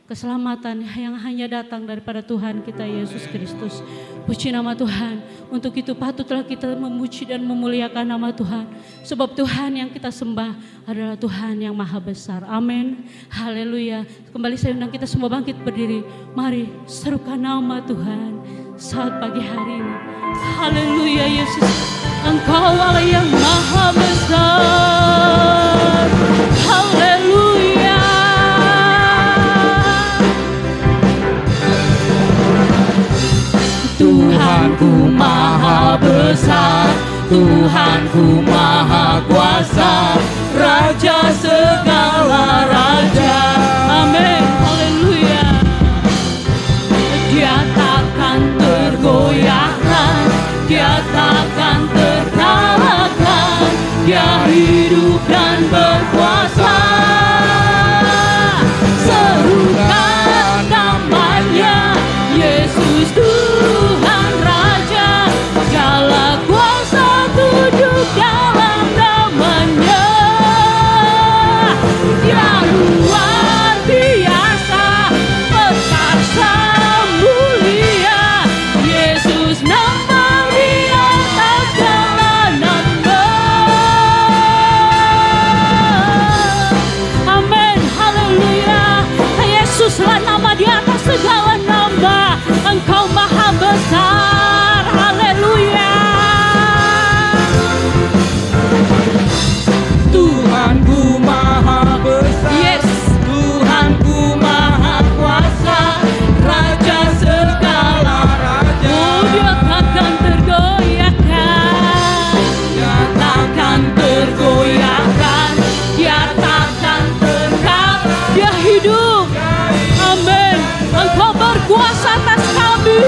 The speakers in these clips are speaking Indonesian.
keselamatan yang hanya datang daripada Tuhan kita Yesus Kristus. Puji nama Tuhan. Untuk itu patutlah kita memuji dan memuliakan nama Tuhan. Sebab Tuhan yang kita sembah adalah Tuhan yang maha besar. Amin. Haleluya. Kembali saya undang kita semua bangkit berdiri. Mari serukan nama Tuhan saat pagi hari ini. Haleluya Yesus. Engkau Allah yang maha besar. Haleluya. Tuhanku maha besar, Tuhanku maha kuasa, Raja segala raja. Amin, haleluya. Dia takkan tergoyahkan, dia takkan terkalahkan, dia hidup dan berkuasa. Serukan namanya, Yesus Tuhan Raja, segala kuasa tunduk dalam namanya. Dia luar biasa, perkasa mulia, Yesus nama di atas segala nama. Amin, haleluya. Yesuslah nama di atas segala nama. Engkau maha besar, haleluya. Tuhanku maha besar, Yes. Tuhanku maha kuasa, Raja segala raja. Oh, dia takkan tergoyahkan, Dia takkan tergoyahkan, dia takkan terkalahkan, dia hidup. Amin. Engkau berkuasa atas kami.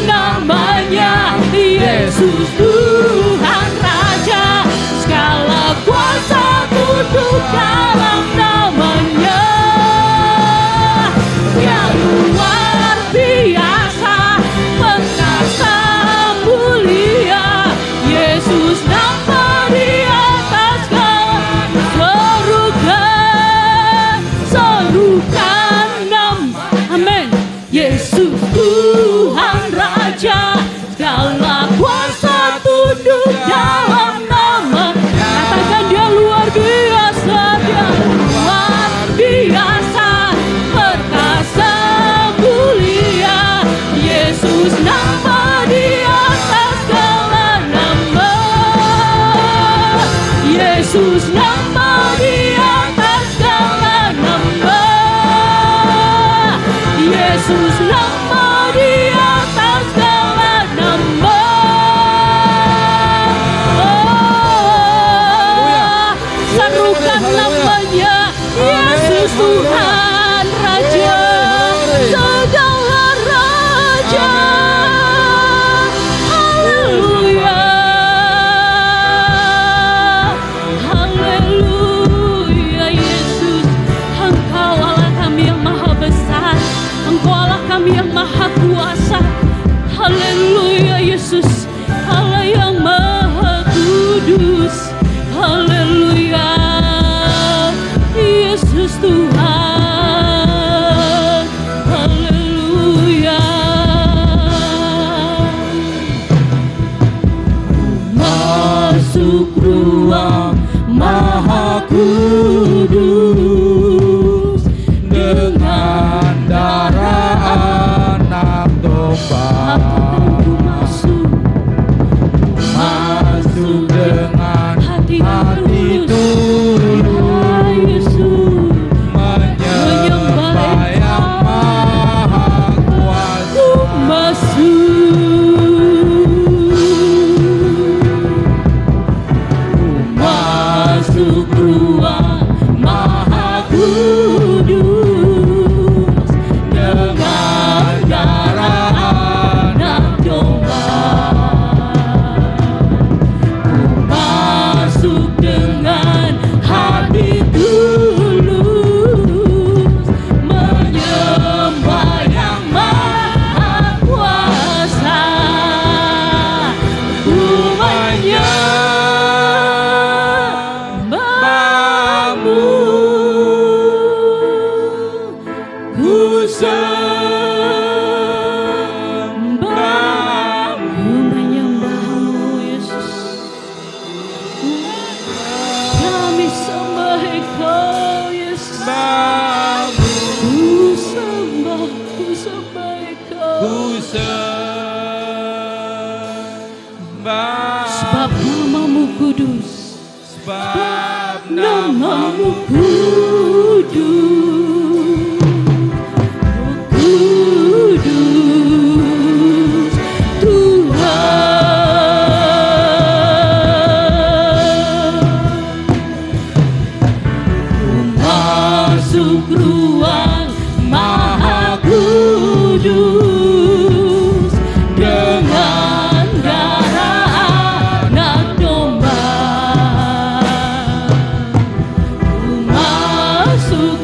Namanya Yesus Tuhan Raja, segala kuasa tunduk dalam namanya. Dia luar biasa, perkasa mulia, Yesus nama di atas segala. Serukan nama, amin. Yesus Tuhan Raja, segala kuasa tunduk dalam nama. Katakan dia luar biasa, dia luar biasa, perkasa mulia, Yesus nama di atas segala nama. Yesus nama di atas segala nama. Yesus nama di atas segala nama. Oh, serukan namanya Yesus Tuhan Raja, segala raja. Haleluya. Haleluya Yesus. Engkau Allah kami yang maha besar, Engkau Allah kami yang maha kuasa. Haleluya Yesus, Allah yang maha kudus. Haleluya Yesus Tuhan. Haleluya. Masuk ruang maha kudus dengan darah anak domba. Aku masuk Dengan hati hati tulus tulus, Yesus. menyembah yang maha kuasa. Masuk ruang maha kudus dengan darah anak sebab namamu kudus, sebab namamu kudus, kudus Tuhan. Ku masuk ruang maha kudus dengan darah anak domba. Ku masuk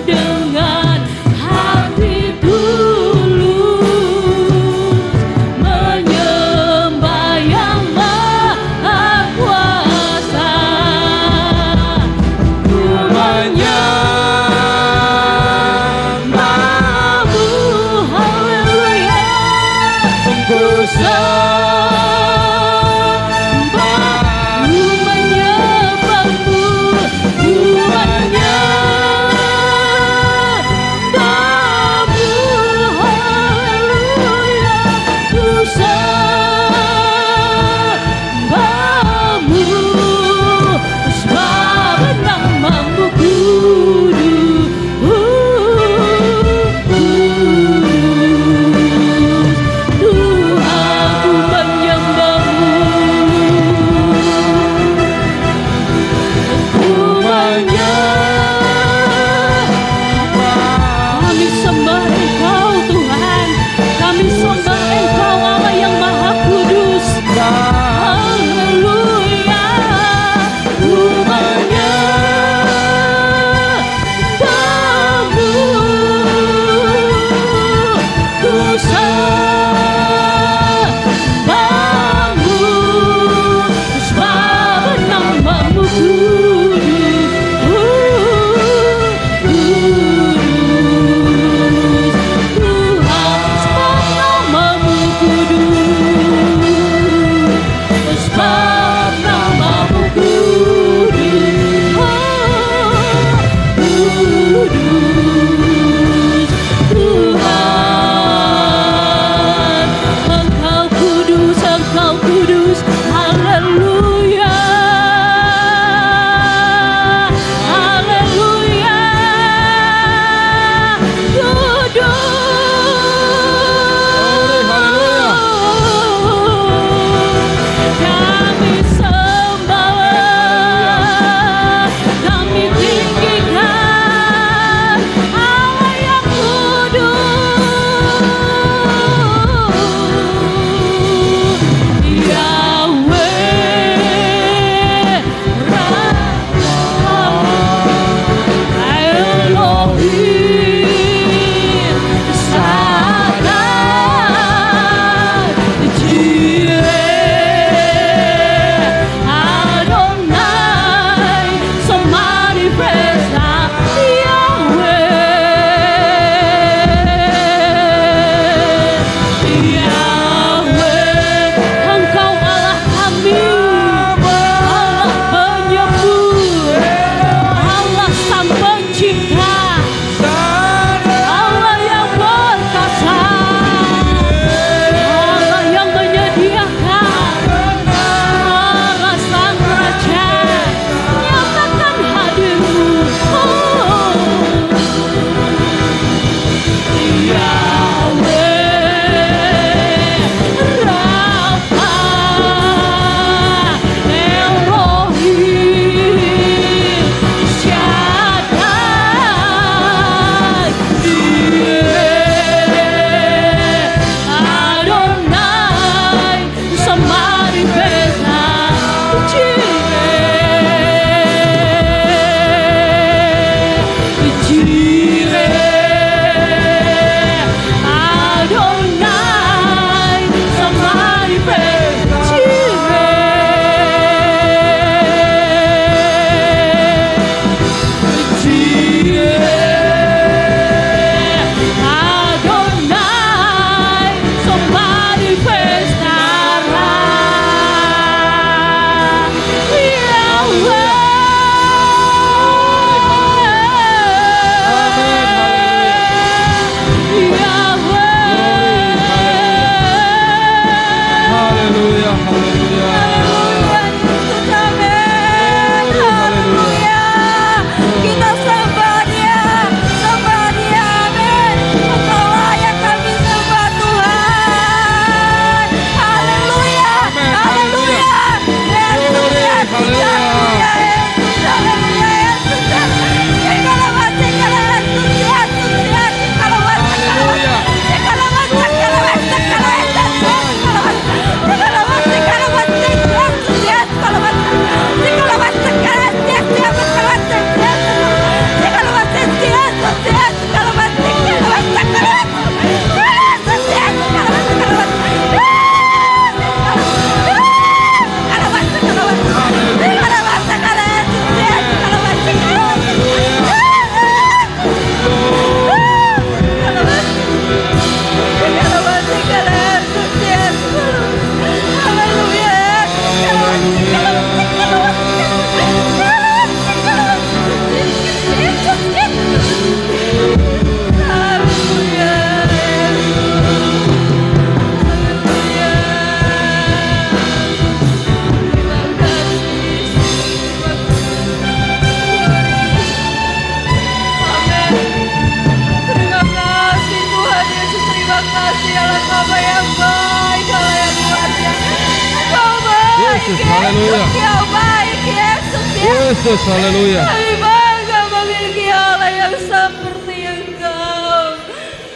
Yesus, haleluya. Kami bangga memiliki Allah yang seperti Engkau.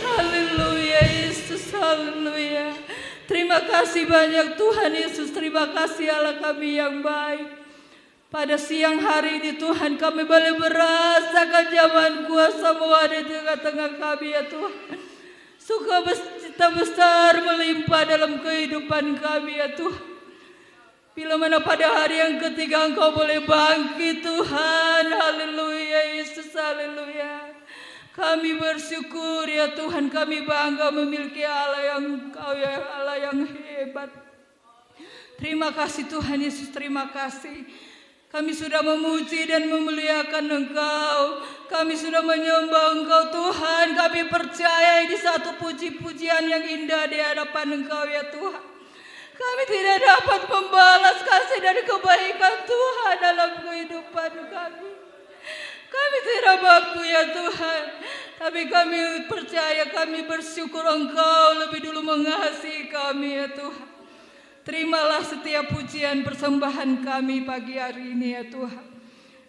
Haleluya, Yesus, haleluya. Terima kasih banyak Tuhan Yesus, terima kasih Allah kami yang baik. Pada siang hari ini Tuhan kami boleh merasakan zaman kuasa-Mu ada di tengah-tengah kami ya Tuhan. Sukacita besar melimpah dalam kehidupan kami ya Tuhan. Bila mana pada hari yang ketiga Engkau boleh bangkit Tuhan. Haleluya Yesus, haleluya. Kami bersyukur ya Tuhan, kami bangga memiliki Allah yang Engkau ya Allah yang hebat. Terima kasih Tuhan Yesus, terima kasih. Kami sudah memuji dan memuliakan Engkau. Kami sudah menyembah Engkau Tuhan. Kami percaya ini satu puji-pujian yang indah di hadapan Engkau ya Tuhan. Kami tidak dapat membalas kasih dan kebaikan Tuhan dalam kehidupan kami. Kami tidak mampu ya Tuhan. Tapi kami percaya, kami bersyukur Engkau lebih dulu mengasihi kami ya Tuhan. Terimalah setiap pujian persembahan kami pagi hari ini ya Tuhan.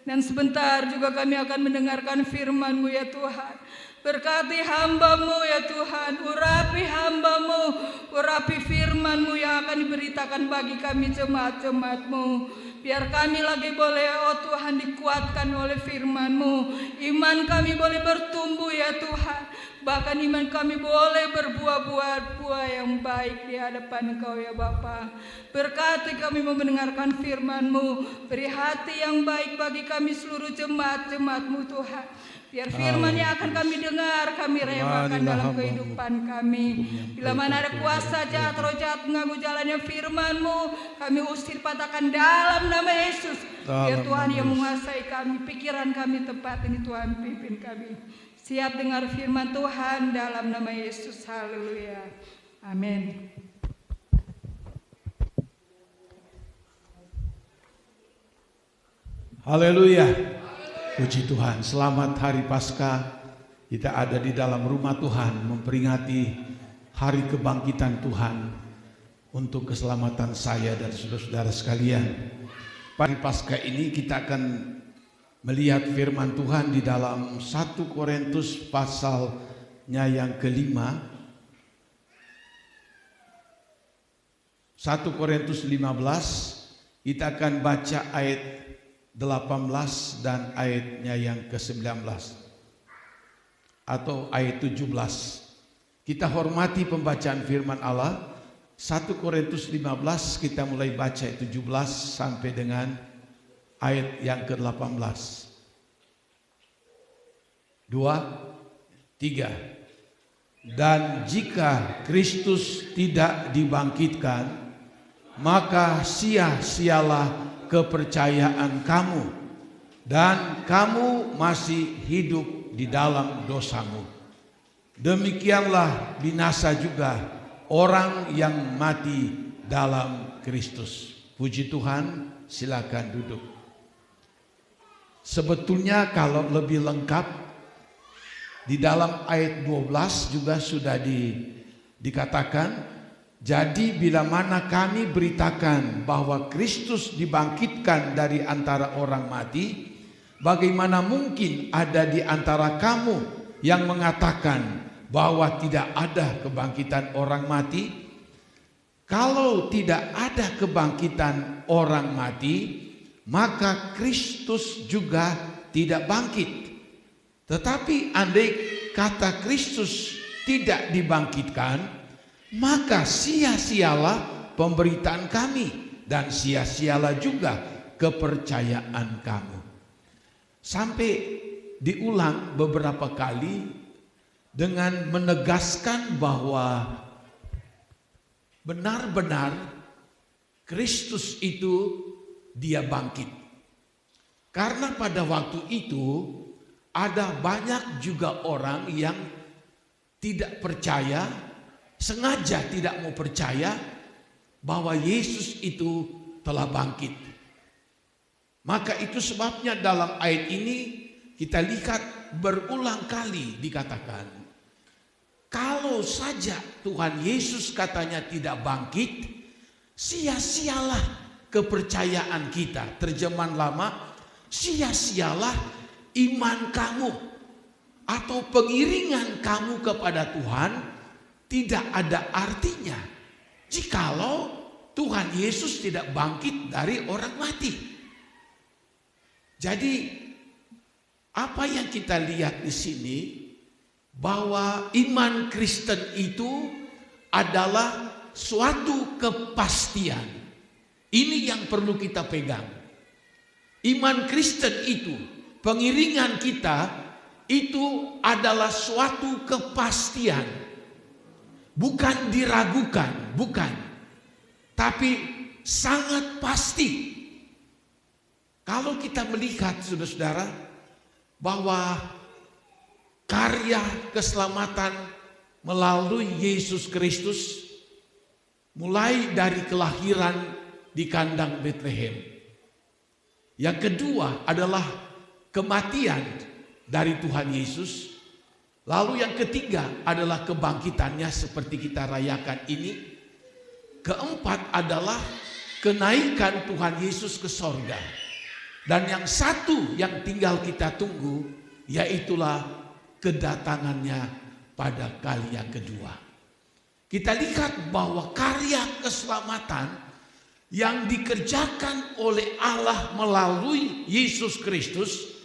Dan sebentar juga kami akan mendengarkan firman-Mu ya Tuhan. Berkati hamba-Mu ya Tuhan, urapi hamba-Mu, urapi firman-Mu yang akan diberitakan bagi kami jemaat-jemaat-Mu. Biar kami lagi boleh, oh Tuhan, dikuatkan oleh firman-Mu. Iman kami boleh bertumbuh ya Tuhan. Bahkan iman kami boleh berbuah-buah yang baik di hadapan Engkau ya Bapa. Berkati kami mendengarkan firman-Mu. Beri hati yang baik bagi kami seluruh jemaat-jemaat-Mu Tuhan. Biar firman yang akan kami dengar, kami remakan dalam kehidupan kami. Bila mana ada kuasa jahat, roh jahat mengganggu jalannya firman-Mu, kami usir patahkan dalam nama Yesus. Biar Tuhan yang menguasai kami, pikiran kami tepat ini Tuhan, pimpin kami. Siap dengar firman Tuhan dalam nama Yesus. Haleluya. Amin. Haleluya. Puji Tuhan, selamat hari Paskah. Kita ada di dalam rumah Tuhan memperingati hari kebangkitan Tuhan untuk keselamatan saya dan saudara-saudara sekalian. Hari Paskah ini kita akan melihat firman Tuhan di dalam 1 Korintus pasalnya yang kelima. 1 Korintus 15, kita akan baca ayat 18 dan ayatnya yang ke-19 atau ayat 17. Kita hormati pembacaan firman Allah. 1 Korintus 15 kita mulai baca ayat 17 sampai dengan ayat yang ke-18. 2, 3. Dan jika Kristus tidak dibangkitkan, maka sia-sialah kepercayaan kamu, dan kamu masih hidup di dalam dosamu. Demikianlah binasa juga orang yang mati dalam Kristus. Puji Tuhan, silakan duduk. Sebetulnya kalau lebih lengkap di dalam ayat 12 juga sudah dikatakan. Jadi bila mana kami beritakan bahwa Kristus dibangkitkan dari antara orang mati, bagaimana mungkin ada di antara kamu yang mengatakan bahwa tidak ada kebangkitan orang mati? Kalau tidak ada kebangkitan orang mati, maka Kristus juga tidak bangkit. Tetapi andai kata Kristus tidak dibangkitkan, maka sia-sialah pemberitaan kami dan sia-sialah juga kepercayaan kamu. Sampai diulang beberapa kali dengan menegaskan bahwa benar-benar Kristus itu dia bangkit. Karena pada waktu itu ada banyak juga orang yang tidak percaya, sengaja tidak mau percaya bahwa Yesus itu telah bangkit. Maka itu sebabnya dalam ayat ini kita lihat berulang kali dikatakan, kalau saja Tuhan Yesus katanya tidak bangkit, sia-sialah kepercayaan kita. Terjemahan lama, sia-sialah iman kamu atau pengiringan kamu kepada Tuhan tidak ada artinya jikalau Tuhan Yesus tidak bangkit dari orang mati. Jadi apa yang kita lihat di sini, bahwa iman Kristen itu adalah suatu kepastian. Ini yang perlu kita pegang. Iman Kristen itu, pengiringan kita itu adalah suatu kepastian. Bukan diragukan, bukan. Tapi sangat pasti. Kalau kita melihat saudara-saudara bahwa karya keselamatan melalui Yesus Kristus mulai dari kelahiran di kandang Betlehem. Yang kedua adalah kematian dari Tuhan Yesus. Lalu yang ketiga adalah kebangkitannya seperti kita rayakan ini. Keempat adalah kenaikan Tuhan Yesus ke sorga. Dan yang satu yang tinggal kita tunggu, yaitulah kedatangannya pada kali yang kedua. Kita lihat bahwa karya keselamatan yang dikerjakan oleh Allah melalui Yesus Kristus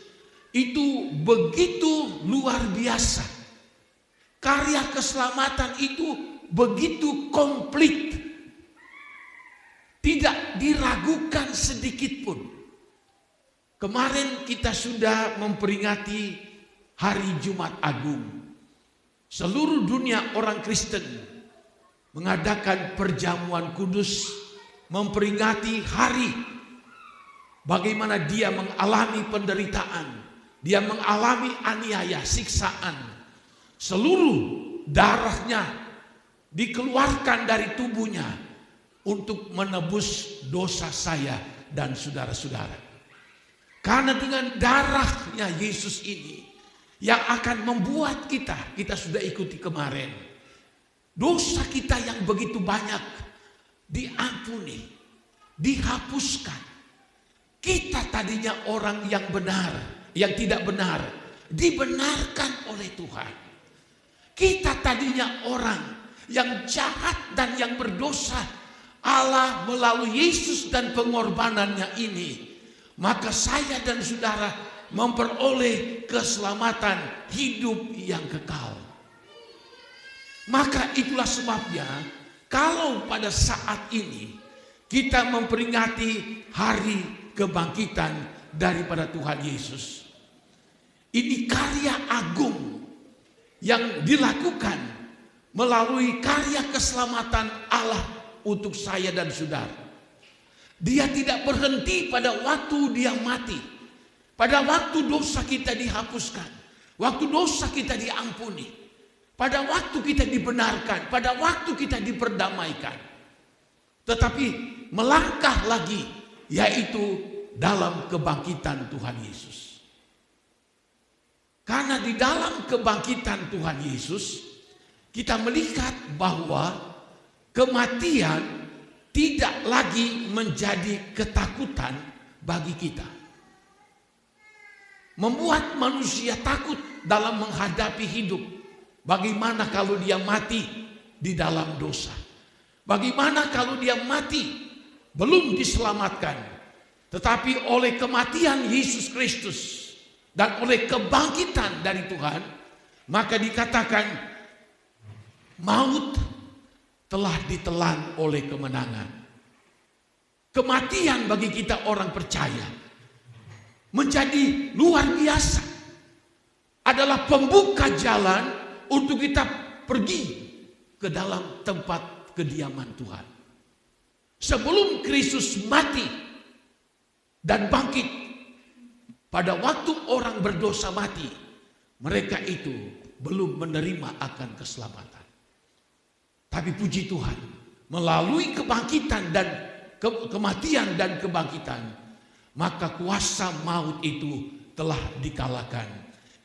itu begitu luar biasa. Karya keselamatan itu begitu komplit. Tidak diragukan sedikit pun. Kemarin kita sudah memperingati Hari Jumat Agung. Seluruh dunia orang Kristen mengadakan perjamuan kudus, memperingati hari bagaimana dia mengalami penderitaan, dia mengalami aniaya, siksaan. Seluruh darahnya dikeluarkan dari tubuhnya untuk menebus dosa saya dan saudara-saudara. Karena dengan darahnya Yesus ini yang akan membuat kita sudah ikuti kemarin, dosa kita yang begitu banyak diampuni, dihapuskan. Kita tadinya orang yang benar, yang tidak benar, dibenarkan oleh Tuhan. Kita tadinya orang yang jahat dan yang berdosa, Allah melalui Yesus dan pengorbanannya ini, maka saya dan saudara memperoleh keselamatan hidup yang kekal. Maka itulah sebabnya kalau pada saat ini kita memperingati hari kebangkitan daripada Tuhan Yesus, ini karya agung yang dilakukan melalui karya keselamatan Allah untuk saya dan saudara. Dia tidak berhenti pada waktu dia mati. Pada waktu dosa kita dihapuskan. Waktu dosa kita diampuni. Pada waktu kita dibenarkan. Pada waktu kita diperdamaikan. Tetapi melangkah lagi, yaitu dalam kebangkitan Tuhan Yesus. Karena di dalam kebangkitan Tuhan Yesus, kita melihat bahwa kematian tidak lagi menjadi ketakutan bagi kita. Membuat manusia takut dalam menghadapi hidup. Bagaimana kalau dia mati di dalam dosa? Bagaimana kalau dia mati belum diselamatkan? Tetapi oleh kematian Yesus Kristus dan oleh kebangkitan dari Tuhan, maka dikatakan maut telah ditelan oleh kemenangan. Kematian bagi kita orang percaya menjadi luar biasa. Adalah pembuka jalan untuk kita pergi ke dalam tempat kediaman Tuhan. Sebelum Kristus mati, dan bangkit. Pada waktu orang berdosa mati, mereka itu belum menerima akan keselamatan. Tapi puji Tuhan, melalui kebangkitan dan kematian dan kebangkitan, maka kuasa maut itu telah dikalahkan.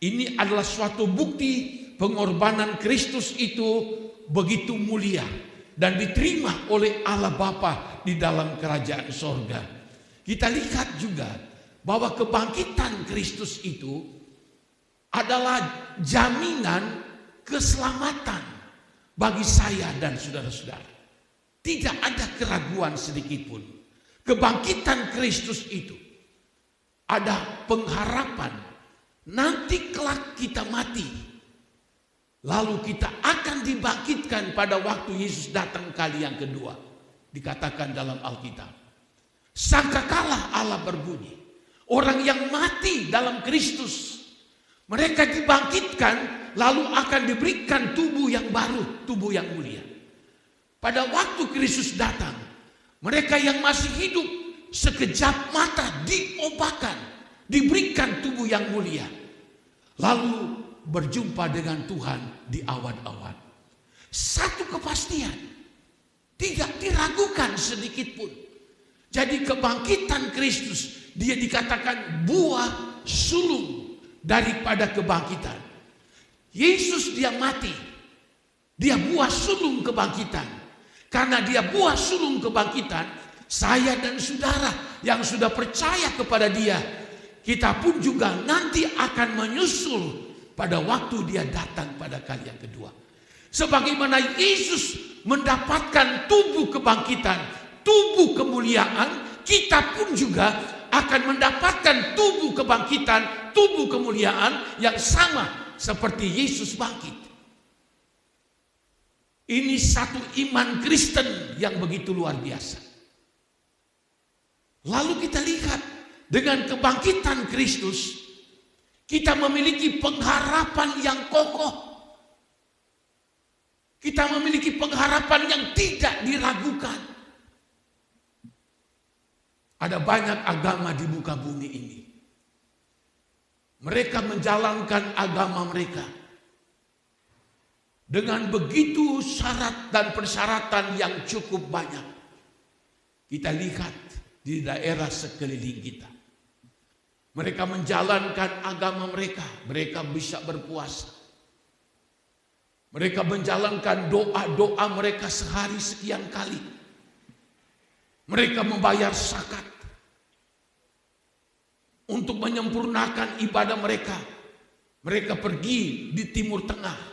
Ini adalah suatu bukti pengorbanan Kristus itu begitu mulia dan diterima oleh Allah Bapa di dalam kerajaan sorga. Kita lihat juga bahwa kebangkitan Kristus itu adalah jaminan keselamatan bagi saya dan saudara-saudara. Tidak ada keraguan sedikit pun. Kebangkitan Kristus itu ada pengharapan nanti kelak kita mati, lalu kita akan dibangkitkan pada waktu Yesus datang kali yang kedua. Dikatakan dalam Alkitab, sangkakala Allah berbunyi, orang yang mati dalam Kristus, mereka dibangkitkan, lalu akan diberikan tubuh yang baru, tubuh yang mulia. Pada waktu Kristus datang, mereka yang masih hidup sekejap mata diobakan, diberikan tubuh yang mulia, lalu berjumpa dengan Tuhan di awan-awan. Satu kepastian, tidak diragukan sedikit pun. Jadi kebangkitan Kristus, dia dikatakan buah sulung daripada kebangkitan. Yesus dia mati, dia buah sulung kebangkitan. Karena dia buah sulung kebangkitan, saya dan saudara yang sudah percaya kepada dia, kita pun juga nanti akan menyusul pada waktu dia datang pada kali yang kedua. Sebagaimana Yesus mendapatkan tubuh kebangkitan, tubuh kemuliaan, kita pun juga akan mendapatkan tubuh kebangkitan, tubuh kemuliaan yang sama seperti Yesus bangkit. Ini satu iman Kristen yang begitu luar biasa. Lalu kita lihat dengan kebangkitan Kristus, kita memiliki pengharapan yang kokoh. Kita memiliki pengharapan yang tidak diragukan. Ada banyak agama di muka bumi ini. Mereka menjalankan agama mereka dengan begitu syarat dan persyaratan yang cukup banyak. Kita lihat di daerah sekeliling kita. Mereka menjalankan agama mereka. Mereka bisa berpuasa. Mereka menjalankan doa-doa mereka sehari sekian kali. Mereka membayar zakat untuk menyempurnakan ibadah mereka. Mereka pergi di Timur Tengah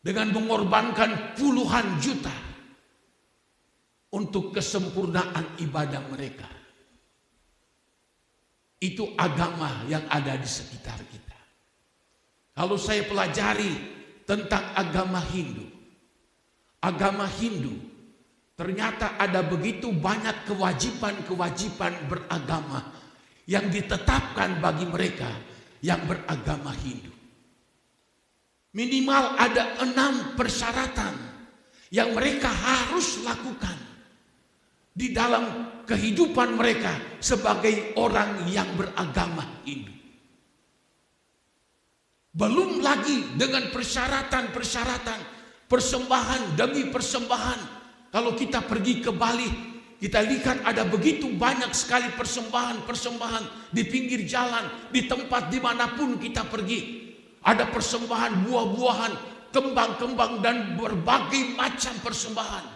dengan mengorbankan puluhan juta untuk kesempurnaan ibadah mereka. Itu agama yang ada di sekitar kita. Kalau saya pelajari tentang agama Hindu ternyata ada begitu banyak kewajiban-kewajiban beragama yang ditetapkan bagi mereka yang beragama Hindu. Minimal ada 6 persyaratan yang mereka harus lakukan di dalam kehidupan mereka sebagai orang yang beragama Hindu. Belum lagi dengan persyaratan-persyaratan, persembahan demi persembahan. Kalau kita pergi ke Bali, kita lihat ada begitu banyak sekali persembahan-persembahan di pinggir jalan, di tempat dimanapun kita pergi. Ada persembahan buah-buahan, kembang-kembang dan berbagai macam persembahan.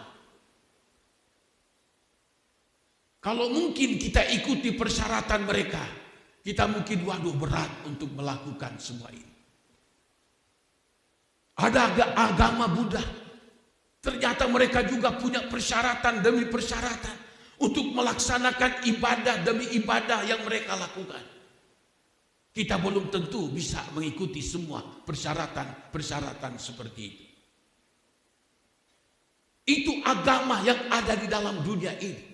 Kalau mungkin kita ikuti persyaratan mereka, kita mungkin waduh berat untuk melakukan semua ini. Ada agama Buddha, ternyata mereka juga punya persyaratan demi persyaratan untuk melaksanakan ibadah demi ibadah yang mereka lakukan. Kita belum tentu bisa mengikuti semua persyaratan-persyaratan seperti itu. Itu agama yang ada di dalam dunia ini.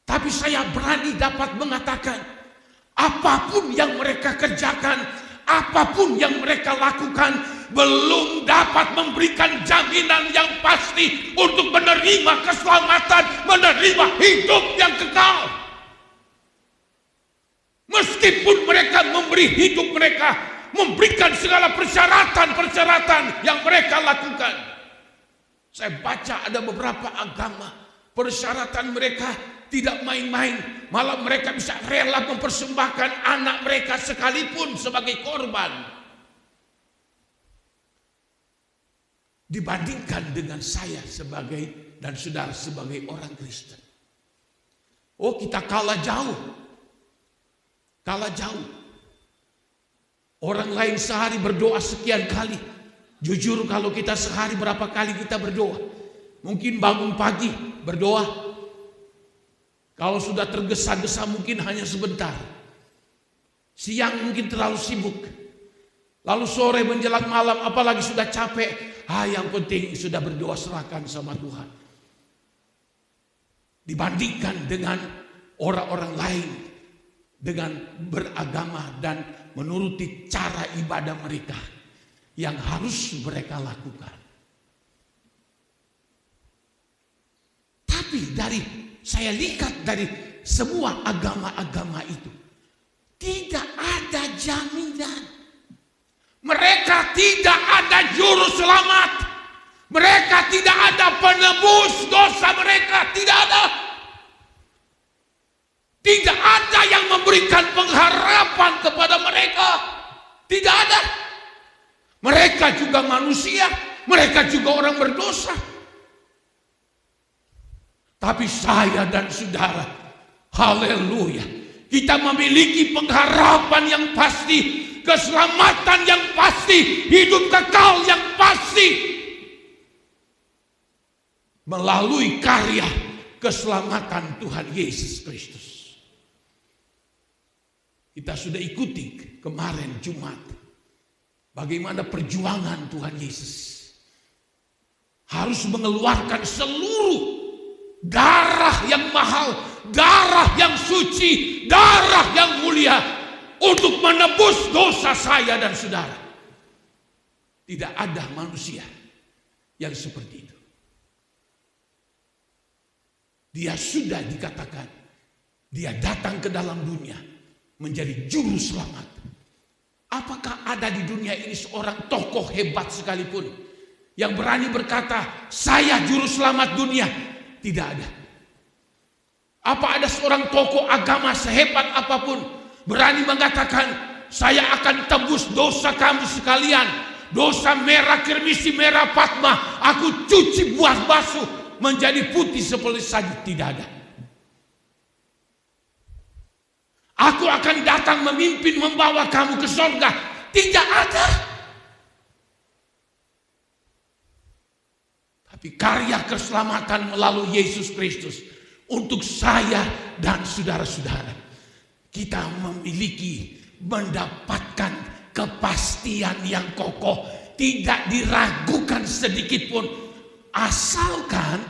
Tapi saya berani dapat mengatakan, apapun yang mereka kerjakan, apapun yang mereka lakukan, belum dapat memberikan jaminan yang pasti untuk menerima keselamatan, menerima hidup yang kekal. meskipun mereka memberi hidup mereka, memberikan segala persyaratan-persyaratan yang mereka lakukan. Saya baca ada beberapa agama, persyaratan mereka tidak main-main, malah mereka bisa rela mempersembahkan anak mereka sekalipun sebagai korban. Dibandingkan dengan saya sebagai dan saudara sebagai orang Kristen. Oh, kita kalah jauh. Kalah jauh. Orang lain sehari berdoa sekian kali. Jujur kalau kita sehari berapa kali kita berdoa? Mungkin bangun pagi berdoa. Kalau sudah tergesa-gesa mungkin hanya sebentar. Siang mungkin terlalu sibuk. Lalu sore menjelang malam apalagi sudah capek. Yang penting sudah berdoa, serahkan sama Tuhan. Dibandingkan dengan orang-orang lain dengan beragama dan menuruti cara ibadah mereka yang harus mereka lakukan. Tapi saya lihat dari semua agama-agama itu tidak ada jaminan. Mereka tidak ada juru selamat. Mereka tidak ada penebus dosa mereka. Tidak ada. Tidak ada yang memberikan pengharapan kepada mereka. Tidak ada. Mereka juga manusia. Mereka juga orang berdosa. Tapi saya dan saudara, haleluya, kita memiliki pengharapan yang pasti. Keselamatan yang pasti, hidup kekal yang pasti melalui karya keselamatan Tuhan Yesus Kristus. Kita sudah ikuti kemarin Jumat bagaimana perjuangan Tuhan Yesus harus mengeluarkan seluruh darah yang mahal, darah yang suci, darah yang mulia untuk menebus dosa saya dan saudara. Tidak ada manusia yang seperti itu. Dia sudah dikatakan, dia datang ke dalam dunia menjadi juru selamat. Apakah ada di dunia ini seorang tokoh hebat sekalipun yang berani berkata, saya juru selamat dunia? Tidak ada. Apa ada seorang tokoh agama sehebat apapun berani mengatakan, saya akan tebus dosa kamu sekalian. Dosa merah kirmisi, merah patma, aku cuci buah basuh menjadi putih seperti salju. Tidak ada. Aku akan datang memimpin membawa kamu ke surga. Tidak ada. Tapi karya keselamatan melalui Yesus Kristus untuk saya dan saudara-saudara. Kita mendapatkan kepastian yang kokoh, tidak diragukan sedikit pun, asalkan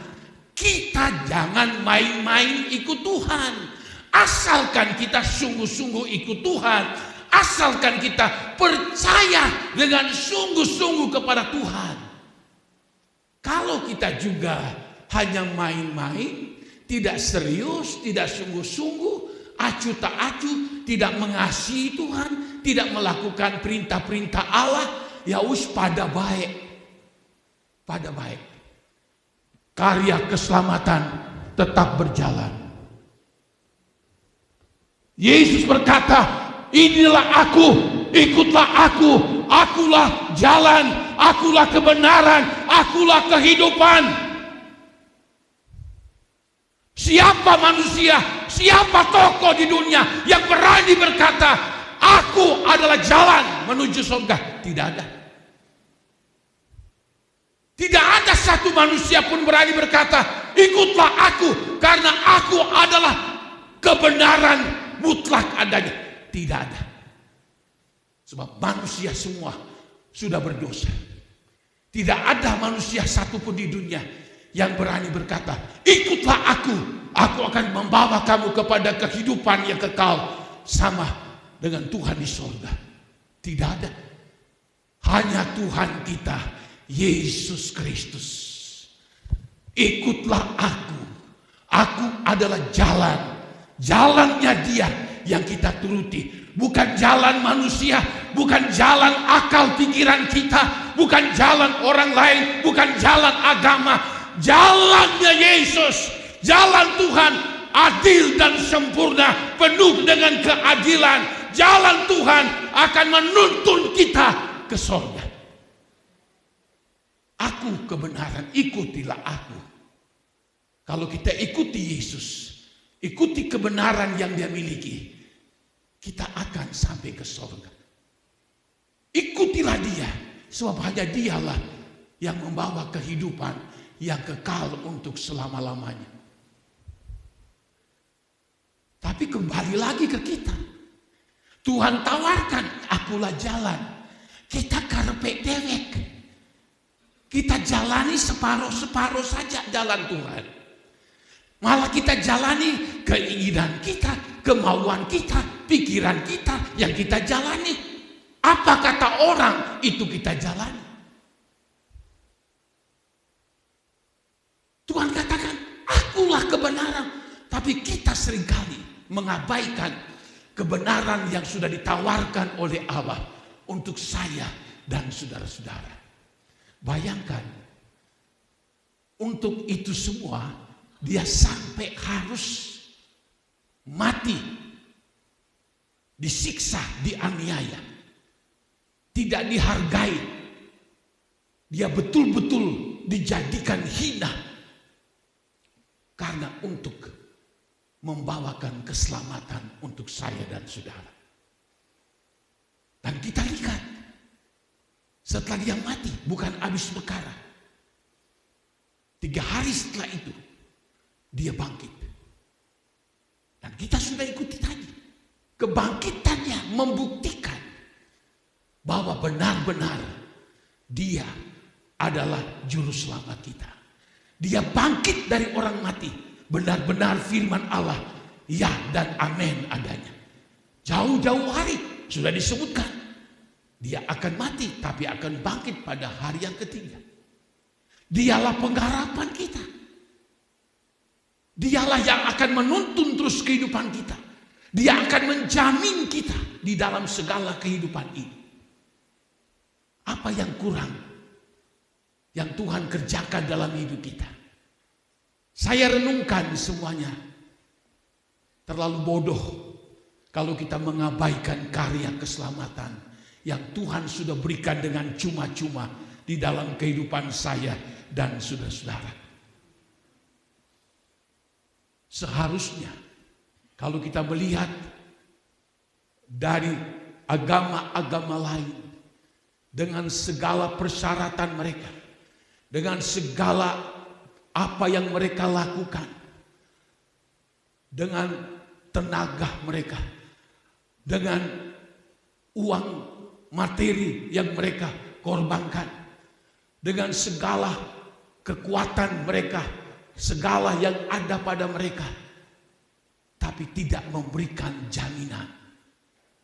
kita jangan main-main ikut Tuhan, asalkan kita sungguh-sungguh ikut Tuhan, asalkan kita percaya dengan sungguh-sungguh kepada Tuhan. Kalau kita juga hanya main-main, tidak serius, tidak sungguh-sungguh, acuh tak acuh, tidak mengasihi Tuhan, tidak melakukan perintah-perintah Allah, ya pada baik. Pada baik. Karya keselamatan tetap berjalan. Yesus berkata, inilah aku, ikutlah aku, akulah jalan, akulah kebenaran, akulah kehidupan. Siapa manusia, siapa tokoh di dunia yang berani berkata, aku adalah jalan menuju surga? Tidak ada. Tidak ada satu manusia pun berani berkata, ikutlah aku karena aku adalah kebenaran mutlak adanya. Tidak ada. Sebab manusia semua sudah berdosa. Tidak ada manusia satupun di dunia yang berani berkata, ikutlah aku akan membawa kamu kepada kehidupan yang kekal sama dengan Tuhan di surga. Tidak ada. Hanya Tuhan kita, Yesus Kristus. Ikutlah aku adalah jalan. Jalannya Dia yang kita turuti. bukan jalan manusia, bukan jalan akal pikiran kita, bukan jalan orang lain, bukan jalan agama. Jalannya Yesus, jalan Tuhan adil dan sempurna, penuh dengan keadilan. Jalan Tuhan akan menuntun kita ke surga. Aku kebenaran, ikutilah aku. Kalau kita ikuti Yesus, ikuti kebenaran yang Dia miliki, kita akan sampai ke surga. Ikutilah Dia, sebab hanya Dialah yang membawa kehidupan yang kekal untuk selama-lamanya. Tapi kembali lagi ke kita. Tuhan tawarkan, akulah jalan. Kita karpet dewek. Kita jalani separuh-separuh saja jalan Tuhan. Malah kita jalani keinginan kita, kemauan kita, pikiran kita yang kita jalani. Apa kata orang itu kita jalani. Tuhan katakan, akulah kebenaran. Tapi kita seringkali mengabaikan kebenaran yang sudah ditawarkan oleh Allah untuk saya dan saudara-saudara. Bayangkan, untuk itu semua Dia sampai harus mati, disiksa, dianiaya, tidak dihargai. Dia betul-betul dijadikan hina karena untuk membawakan keselamatan untuk saya dan saudara. Dan kita lihat, setelah Dia mati, bukan habis perkara. 3 hari setelah itu, Dia bangkit. Dan kita sudah ikuti tadi. Kebangkitannya membuktikan bahwa benar-benar Dia adalah juru selamat kita. Dia bangkit dari orang mati. Benar-benar firman Allah, ya dan amin adanya. Jauh-jauh hari sudah disebutkan. Dia akan mati tapi akan bangkit pada hari yang ketiga. Dialah pengharapan kita. Dialah yang akan menuntun terus kehidupan kita. Dia akan menjamin kita di dalam segala kehidupan ini. Apa yang kurang yang Tuhan kerjakan dalam hidup kita? Saya renungkan semuanya. Terlalu bodoh kalau kita mengabaikan karya keselamatan yang Tuhan sudah berikan dengan cuma-cuma di dalam kehidupan saya dan saudara-saudara. Seharusnya kalau kita melihat dari agama-agama lain dengan segala persyaratan mereka, dengan segala apa yang mereka lakukan, dengan tenaga mereka, dengan uang materi yang mereka korbankan, dengan segala kekuatan mereka, segala yang ada pada mereka, tapi tidak memberikan jaminan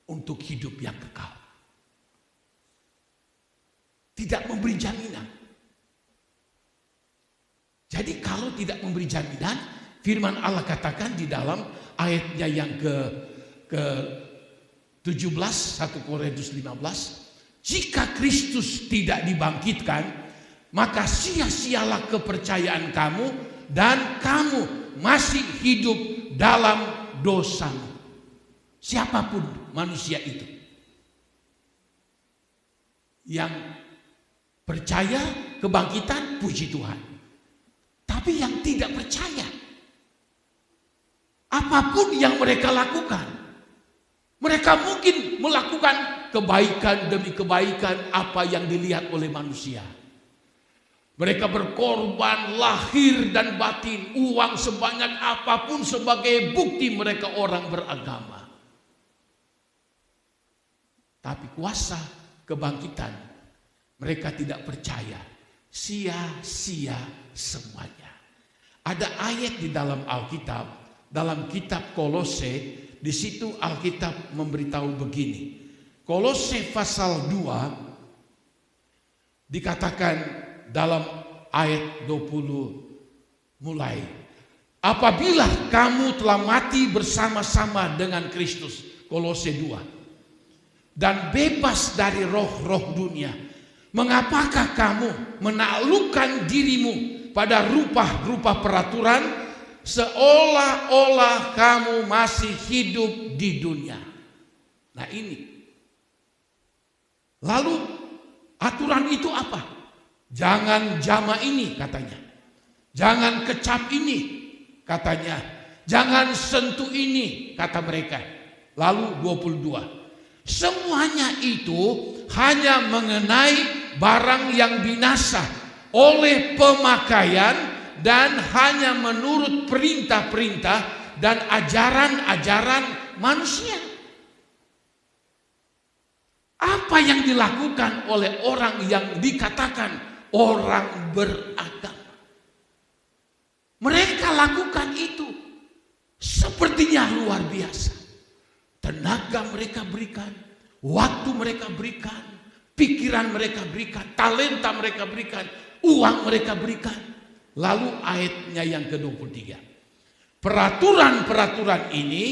untuk hidup yang kekal. Tidak memberi jaminan. Jadi kalau tidak memberi jaminan, firman Allah katakan di dalam ayatnya yang ke-17, 1 Korintus 15, jika Kristus tidak dibangkitkan, maka sia-sialah kepercayaan kamu dan kamu masih hidup dalam dosamu. Siapapun manusia itu yang percaya kebangkitan, puji Tuhan. Tapi yang tidak percaya, apapun yang mereka lakukan, mereka mungkin melakukan kebaikan demi kebaikan apa yang dilihat oleh manusia. Mereka berkorban lahir dan batin, uang sebanyak apapun sebagai bukti mereka orang beragama. Tapi kuasa kebangkitan mereka tidak percaya, sia-sia semuanya. Ada ayat di dalam Alkitab, dalam kitab Kolose, di situ Alkitab memberitahu begini. Kolose pasal 2 dikatakan dalam ayat 20 mulai. Apabila kamu telah mati bersama-sama dengan Kristus, Kolose 2. dan bebas dari roh-roh dunia. Mengapakah kamu menaklukkan dirimu pada rupa-rupa peraturan seolah-olah kamu masih hidup di dunia? Nah ini. Lalu aturan itu apa? Jangan jama ini katanya. Jangan kecap ini katanya. Jangan sentuh ini kata mereka. Lalu 22. Semuanya itu hanya mengenai barang yang binasa oleh pemakaian dan hanya menurut perintah-perintah dan ajaran-ajaran manusia. Apa yang dilakukan oleh orang yang dikatakan orang beragama? Mereka lakukan itu sepertinya luar biasa. Tenaga mereka berikan, waktu mereka berikan, pikiran mereka berikan, talenta mereka berikan, uang mereka berikan. Lalu ayatnya yang ke-23. Peraturan-peraturan ini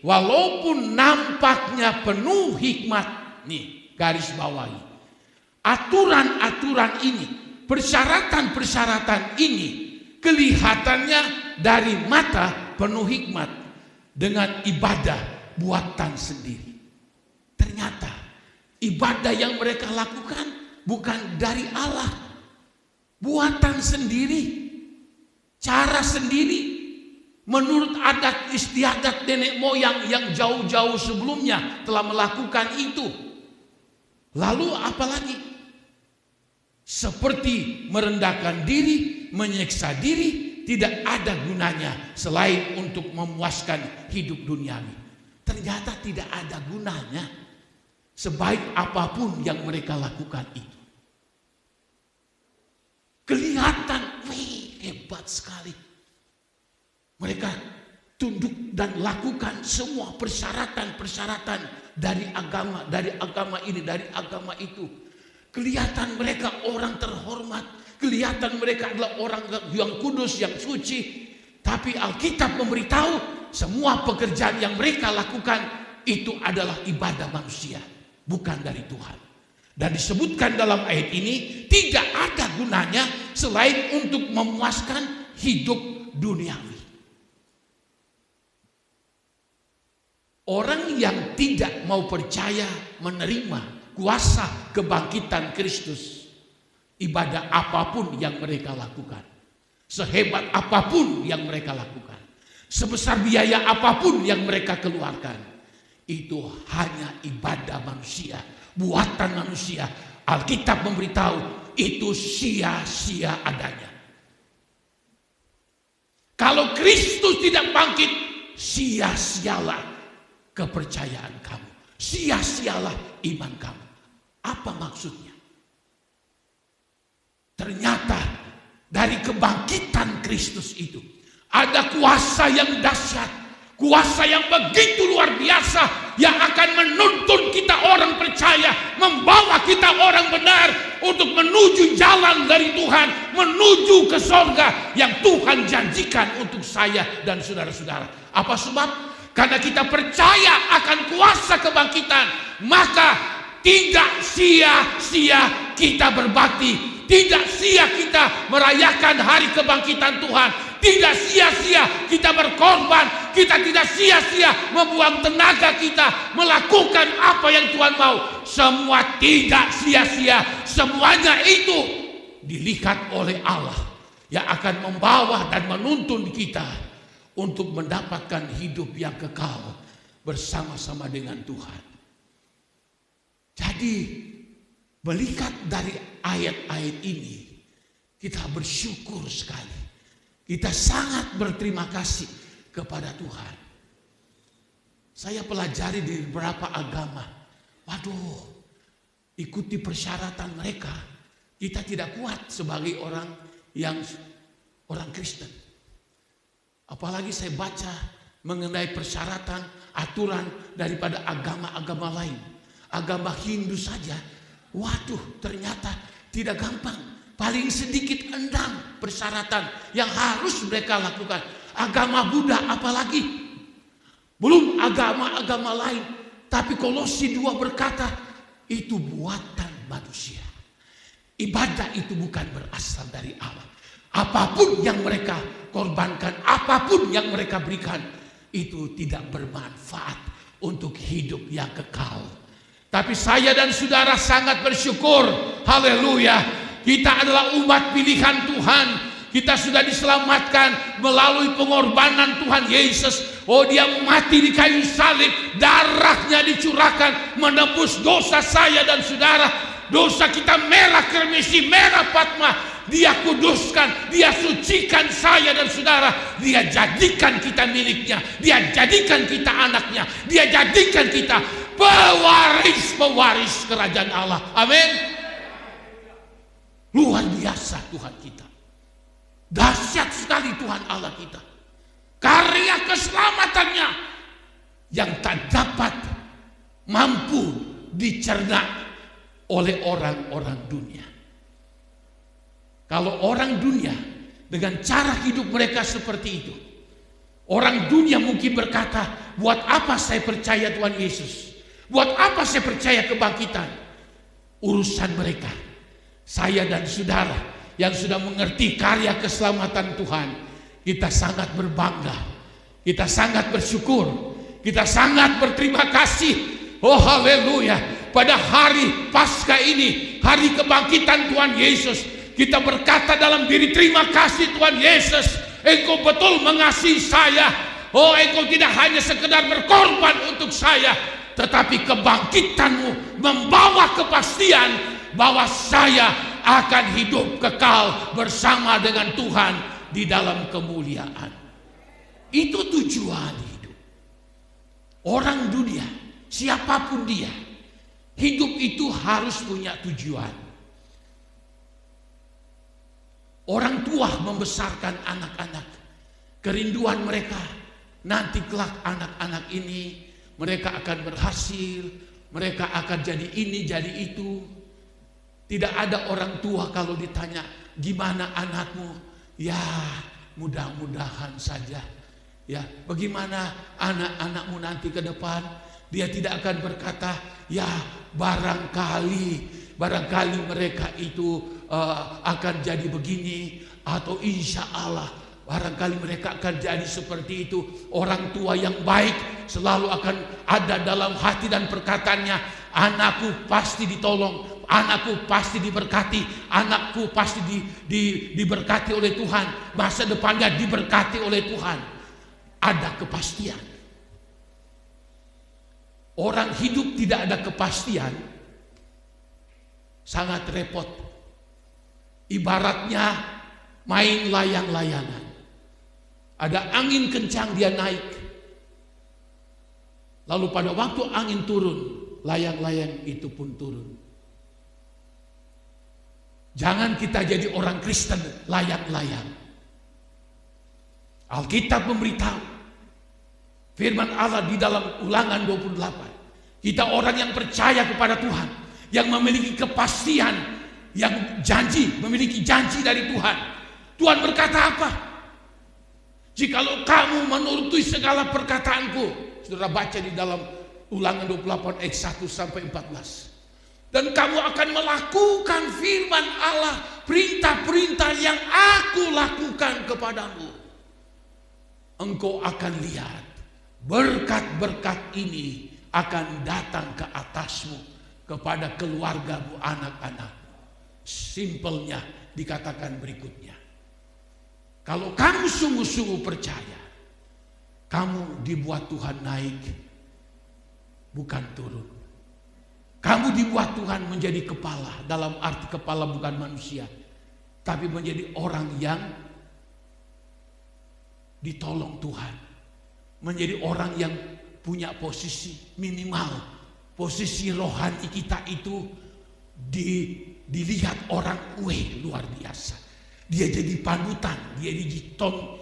walaupun nampaknya penuh hikmat, nih garis bawahi. Aturan-aturan ini, persyaratan-persyaratan ini kelihatannya dari mata penuh hikmat dengan ibadah buatan sendiri. Ternyata ibadah yang mereka lakukan bukan dari Allah. Buatan sendiri. Cara sendiri. Menurut adat istiadat nenek moyang yang jauh-jauh sebelumnya telah melakukan itu. Lalu apalagi? Seperti merendahkan diri, menyiksa diri, tidak ada gunanya selain untuk memuaskan hidup duniawi. Ternyata tidak ada gunanya sebaik apapun yang mereka lakukan itu. Kelihatan hebat sekali. Mereka tunduk dan lakukan semua persyaratan-persyaratan dari agama ini, dari agama itu. Kelihatan mereka orang terhormat, kelihatan mereka adalah orang yang kudus, yang suci. Tapi Alkitab memberitahu semua pekerjaan yang mereka lakukan itu adalah ibadah manusia, bukan dari Tuhan. Dan disebutkan dalam ayat ini tidak ada gunanya selain untuk memuaskan hidup duniawi. Orang yang tidak mau percaya menerima kuasa kebangkitan Kristus, ibadah apapun yang mereka lakukan, sehebat apapun yang mereka lakukan, sebesar biaya apapun yang mereka keluarkan, itu hanya ibadah manusia, buatan manusia. Alkitab memberitahu itu sia-sia adanya. Kalau Kristus tidak bangkit, sia-sialah kepercayaan kamu, sia-sialah iman kamu. Apa maksudnya? Ternyata dari kebangkitan Kristus itu ada kuasa yang dahsyat, kuasa yang begitu luar biasa yang akan menuntun kita orang percaya, membawa kita orang benar untuk menuju jalan dari Tuhan, menuju ke sorga yang Tuhan janjikan untuk saya dan saudara-saudara. Apa sebab? Karena kita percaya akan kuasa kebangkitan, maka tidak sia-sia kita berbakti, tidak sia kita merayakan hari kebangkitan Tuhan, tidak sia-sia kita berkorban, kita tidak sia-sia membuang tenaga kita melakukan apa yang Tuhan mau. Semua tidak sia-sia, semuanya itu dilihat oleh Allah yang akan membawa dan menuntun kita untuk mendapatkan hidup yang kekal bersama-sama dengan Tuhan. Jadi melihat dari ayat-ayat ini, kita bersyukur sekali. Kita sangat berterima kasih kepada Tuhan. Saya pelajari di beberapa agama. Waduh, ikuti persyaratan mereka. Kita tidak kuat sebagai orang Kristen. Apalagi saya baca mengenai persyaratan, aturan daripada agama-agama lain. Agama Hindu saja, waduh ternyata tidak gampang. Paling sedikit 6 persyaratan yang harus mereka lakukan. Agama Buddha apalagi. Belum agama-agama lain. Tapi Kolose 2 berkata, itu buatan manusia. Ibadah itu bukan berasal dari Allah. Apapun yang mereka korbankan, apapun yang mereka berikan, itu tidak bermanfaat untuk hidup yang kekal. Tapi saya dan saudara sangat bersyukur. Haleluya. Kita adalah umat pilihan Tuhan. Kita sudah diselamatkan melalui pengorbanan Tuhan Yesus. Oh, dia mati di kayu salib, darahnya dicurahkan menebus dosa saya dan saudara. Dosa kita merah kremisi, merah patma. Dia kuduskan, dia sucikan saya dan saudara. Dia jadikan kita miliknya, dia jadikan kita anaknya, dia jadikan kita pewaris kerajaan Allah. Amin. Luar biasa Tuhan kita. Dahsyat sekali Tuhan Allah kita. Karya keselamatannya yang tak dapat mampu dicerna oleh orang-orang dunia. Kalau orang dunia dengan cara hidup mereka seperti itu, orang dunia mungkin berkata, buat apa saya percaya Tuhan Yesus? Buat apa saya percaya kebangkitan? Urusan mereka. Saya dan saudara yang sudah mengerti karya keselamatan Tuhan, kita sangat berbangga, kita sangat bersyukur, kita sangat berterima kasih. Oh haleluya, pada hari Paskah ini, hari kebangkitan Tuhan Yesus, kita berkata dalam diri, terima kasih Tuhan Yesus, Engkau betul mengasihi saya. Oh, Engkau tidak hanya sekedar berkorban untuk saya, tetapi kebangkitanmu membawa kepastian bahwa saya akan hidup kekal bersama dengan Tuhan di dalam kemuliaan. Itu tujuan hidup. Orang dunia, siapapun dia, hidup itu harus punya tujuan. Orang tua membesarkan anak-anak, kerinduan mereka nanti kelak anak-anak ini mereka akan berhasil, mereka akan jadi ini, jadi itu. Tidak ada orang tua kalau ditanya gimana anakmu, ya mudah-mudahan saja. Ya, bagaimana anak-anakmu nanti ke depan? Dia tidak akan berkata, ya barangkali mereka itu akan jadi begini, atau insya Allah barangkali mereka akan jadi seperti itu. Orang tua yang baik selalu akan ada dalam hati dan perkataannya, anakku pasti ditolong, anakku pasti diberkati, anakku pasti diberkati oleh Tuhan, masa depannya diberkati oleh Tuhan. Ada kepastian. Orang hidup tidak ada kepastian, sangat repot. Ibaratnya main layang-layangan. Ada angin kencang, dia naik. Lalu pada waktu angin turun, layang-layang itu pun turun. Jangan kita jadi orang Kristen layang-layang. Alkitab memberitahu, firman Allah di dalam Ulangan 28, kita orang yang percaya kepada Tuhan, yang memiliki kepastian, yang memiliki janji dari Tuhan. Tuhan berkata apa? Jikalau kamu menuruti segala perkataanku, saudara baca di dalam Ulangan 28 ayat 1 sampai 14. Dan kamu akan melakukan firman Allah, perintah-perintah yang aku lakukan kepadamu. Engkau akan lihat berkat-berkat ini akan datang ke atasmu, kepada keluargamu, anak-anakmu. Simpelnya dikatakan berikutnya, kalau kamu sungguh-sungguh percaya, kamu dibuat Tuhan naik, bukan turun. Kamu dibuat Tuhan menjadi kepala, dalam arti kepala bukan manusia, tapi menjadi orang yang ditolong Tuhan, menjadi orang yang punya posisi minimal, posisi rohani kita itu dilihat orang, luar biasa. Dia jadi panutan, dia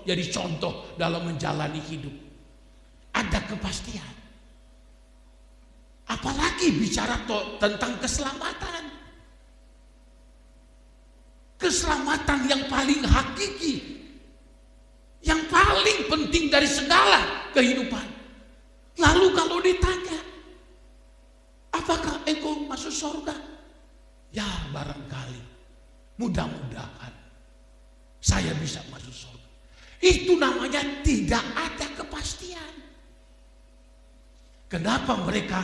jadi contoh dalam menjalani hidup. Ada kepastian. Apalagi bicara tentang keselamatan. Keselamatan yang paling hakiki, yang paling penting dari segala kehidupan. Lalu kalau ditanya, barangkali, mudah-mudahan saya bisa masuk surga. Itu namanya tidak ada kepastian. Kenapa mereka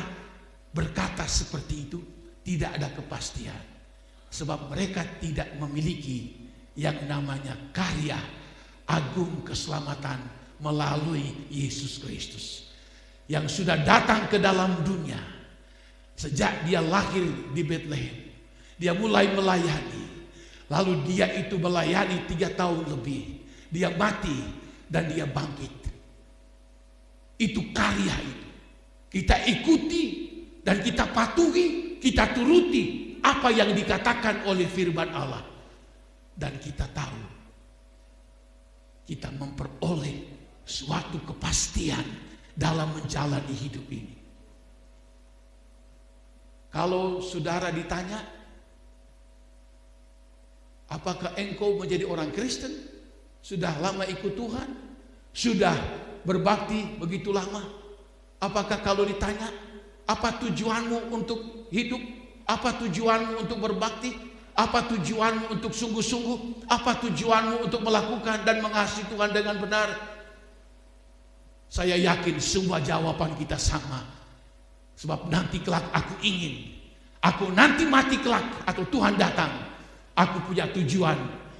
berkata seperti itu? Tidak ada kepastian. Sebab mereka tidak memiliki yang namanya karya agung keselamatan melalui Yesus Kristus. Yang sudah datang ke dalam dunia. Sejak dia lahir di Bethlehem. Dia mulai melayani. Lalu dia itu melayani 3 tahun lebih. Dia mati dan dia bangkit. Itu karya itu. Kita ikuti dan kita patuhi, kita turuti apa yang dikatakan oleh firman Allah. Dan kita tahu, kita memperoleh suatu kepastian dalam menjalani hidup ini. Kalau saudara ditanya, apakah engkau menjadi orang Kristen? Sudah lama ikut Tuhan? Sudah berbakti begitu lama? Apakah kalau ditanya, apa tujuanmu untuk hidup? Apa tujuanmu untuk berbakti? Apa tujuanmu untuk sungguh-sungguh? Apa tujuanmu untuk melakukan dan mengasihi Tuhan dengan benar? Saya yakin semua jawaban kita sama. Sebab nanti kelak aku nanti mati kelak atau Tuhan datang. Aku punya tujuan,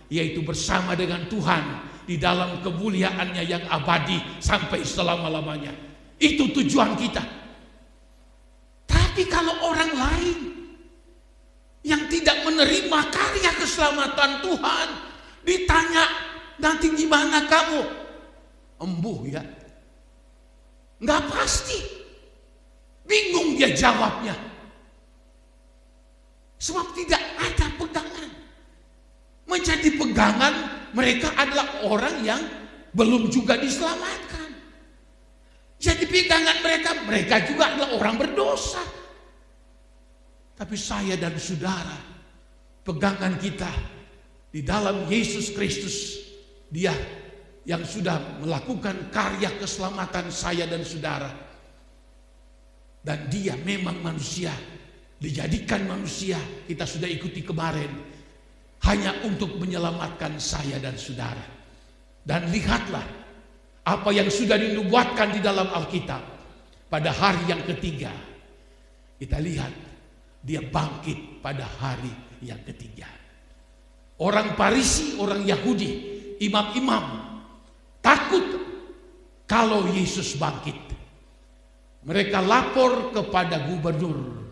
yaitu bersama dengan Tuhan di dalam kemuliaannya yang abadi sampai selama-lamanya. Itu tujuan kita. Tapi kalau orang lain yang tidak menerima karya keselamatan Tuhan, ditanya, nanti gimana kamu? Embuh ya. Nggak pasti. Bingung dia jawabnya. Sebab tidak ada pegangan. Menjadi pegangan mereka adalah orang yang belum juga diselamatkan. Jadi pegangan mereka juga adalah orang berdosa. Tapi saya dan saudara, pegangan kita di dalam Yesus Kristus, Dia yang sudah melakukan karya keselamatan saya dan saudara. Dan Dia memang manusia, dijadikan manusia, kita sudah ikuti kemarin, hanya untuk menyelamatkan saya dan saudara. Dan lihatlah apa yang sudah dinubuatkan di dalam Alkitab. Pada hari yang ketiga, kita lihat dia bangkit pada hari yang ketiga. Orang Farisi, orang Yahudi, imam-imam takut kalau Yesus bangkit. Mereka lapor kepada gubernur,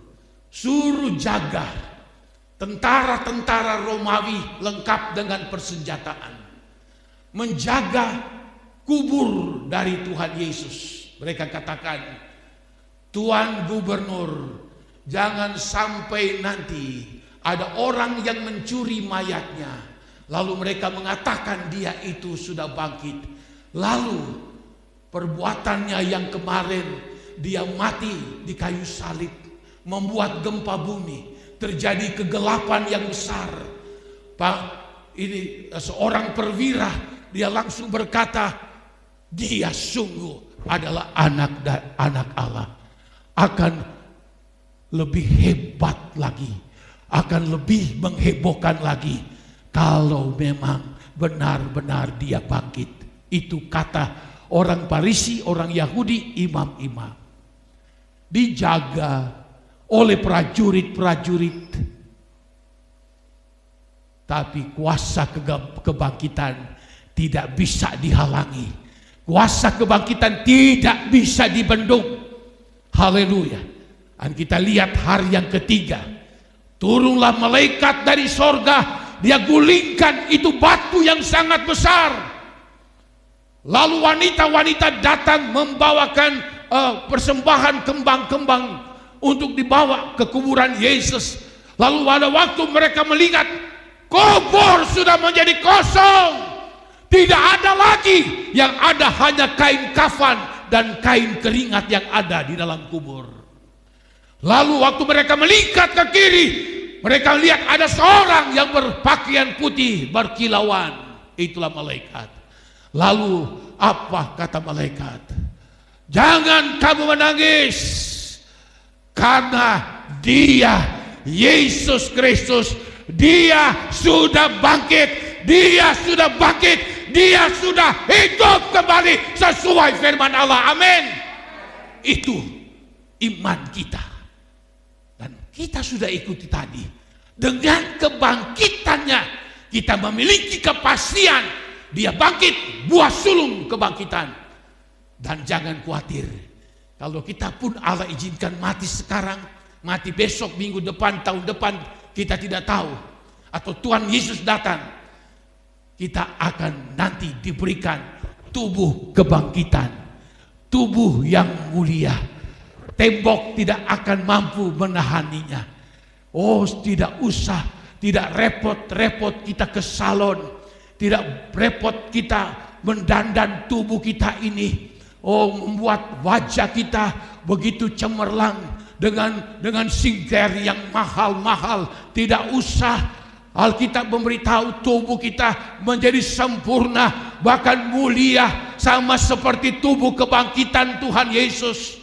suruh jaga tentara-tentara Romawi lengkap dengan persenjataan, menjaga kubur dari Tuhan Yesus. Mereka katakan, Tuan Gubernur, jangan sampai nanti ada orang yang mencuri mayatnya, lalu mereka mengatakan dia itu sudah bangkit. Lalu perbuatannya yang kemarin, dia mati di kayu salib, membuat gempa bumi, terjadi kegelapan yang besar. Pak, ini seorang perwira, dia langsung berkata, dia sungguh adalah anak Allah. Akan lebih hebat lagi, akan lebih menghebohkan lagi kalau memang benar-benar dia bangkit. Itu kata orang Farisi, orang Yahudi, imam-imam. Dijaga oleh prajurit-prajurit. Tapi kuasa kebangkitan tidak bisa dihalangi. Kuasa kebangkitan tidak bisa dibendung. Haleluya. Dan kita lihat hari yang ketiga, turunlah malaikat dari sorga. Dia gulingkan itu batu yang sangat besar. Lalu wanita-wanita datang membawakan persembahan kembang-kembang untuk dibawa ke kuburan Yesus. Lalu pada waktu mereka melihat kubur sudah menjadi kosong, tidak ada lagi, yang ada hanya kain kafan dan kain keringat yang ada di dalam kubur. Lalu waktu mereka melingkar ke kiri, mereka lihat ada seorang yang berpakaian putih berkilauan. Itulah malaikat. Lalu apa kata malaikat? Jangan kamu menangis, karena Dia, Yesus Kristus, Dia sudah bangkit, Dia sudah bangkit, Dia sudah hidup kembali sesuai firman Allah. Amin. Itu iman kita. Dan kita sudah ikuti tadi. Dengan kebangkitannya kita memiliki kepastian Dia bangkit, buah sulung kebangkitan. Dan jangan khawatir, kalau kita pun Allah izinkan mati sekarang, mati besok, minggu depan, tahun depan, kita tidak tahu. Atau Tuhan Yesus datang, kita akan nanti diberikan tubuh kebangkitan, tubuh yang mulia. Tembok tidak akan mampu menahaninya. Oh, tidak usah, tidak repot-repot kita ke salon, tidak repot kita mendandan tubuh kita ini. Oh, membuat wajah kita begitu cemerlang dengan skincare yang mahal-mahal. Tidak usah. Alkitab memberitahu tubuh kita menjadi sempurna, bahkan mulia, sama seperti tubuh kebangkitan Tuhan Yesus.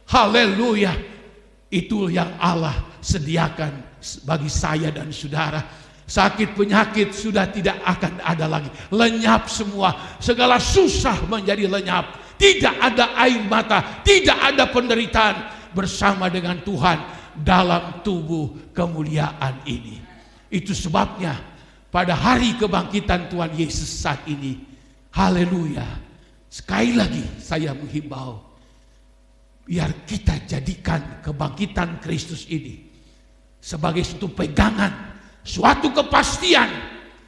Haleluya. Itu yang Allah sediakan bagi saya dan saudara. Sakit penyakit sudah tidak akan ada lagi. Lenyap semua. Segala susah menjadi lenyap. Tidak ada air mata, tidak ada penderitaan bersama dengan Tuhan dalam tubuh kemuliaan ini. Itu sebabnya pada hari kebangkitan Tuhan Yesus saat ini, haleluya, sekali lagi saya menghimbau, biar kita jadikan kebangkitan Kristus ini sebagai suatu pegangan, suatu kepastian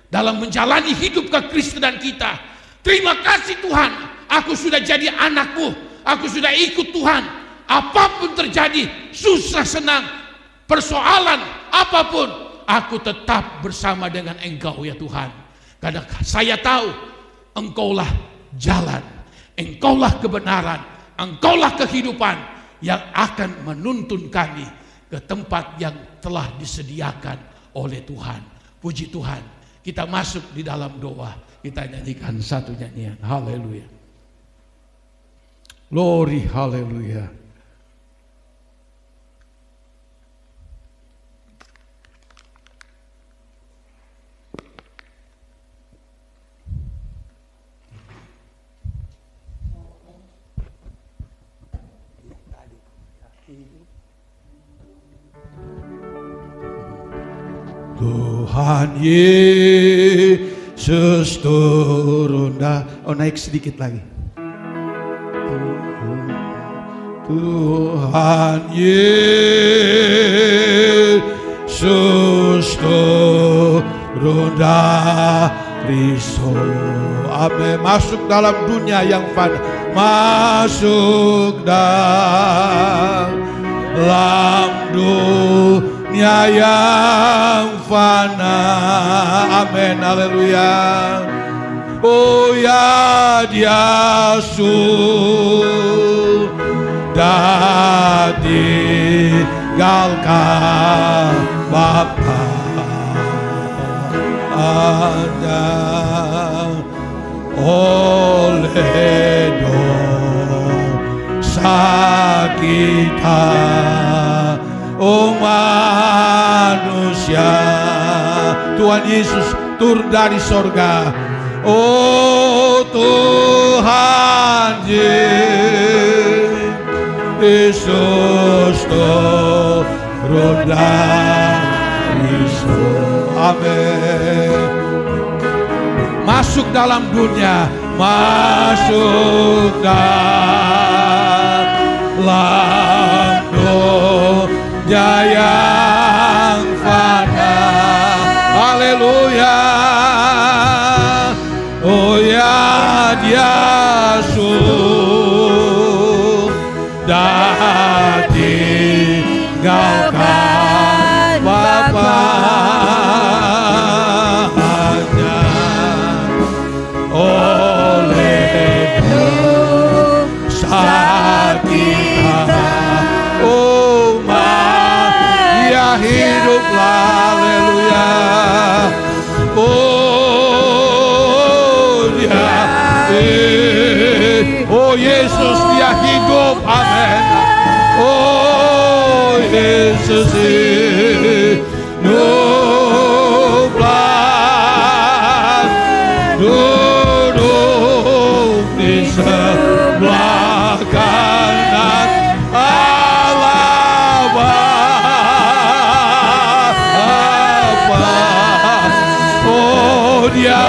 dalam menjalani hidup kekristenan kita. Terima kasih Tuhan, aku sudah jadi anakmu, aku sudah ikut Tuhan. Apapun terjadi, susah senang, persoalan apapun, aku tetap bersama dengan Engkau ya Tuhan. Karena saya tahu Engkaulah jalan, Engkaulah kebenaran, Engkaulah kehidupan yang akan menuntun kami ke tempat yang telah disediakan oleh Tuhan. Puji Tuhan. Kita masuk di dalam doa. Kita nyanyikan satu nyanyian. Haleluya. Glory, haleluya. Tuhan Yesus turun. Oh, naik sedikit lagi. Tuhan Yesus turun dari surga. Amin. Masuk dalam dunia yang fana. Masuk dalam dunia yang fana. Amin. Haleluya. Oh ya, Dia sudah tinggalkan Bapa oleh dosa kita. Oh manusia, Tuhan Yesus turun dari sorga. Oh Tuhan Yesus turun dari sorga. Amin. Masuk dalam dunia, masuk dalam dunia yang fana. Haleluya. Oh ya, Dia sudah tinggalkan Bapa hanya oleh dosa kita. Oh Maria hiduplah. Haleluya. Oh Yesus, Dia hidup. Amin. Oh Yesus hidup. Dia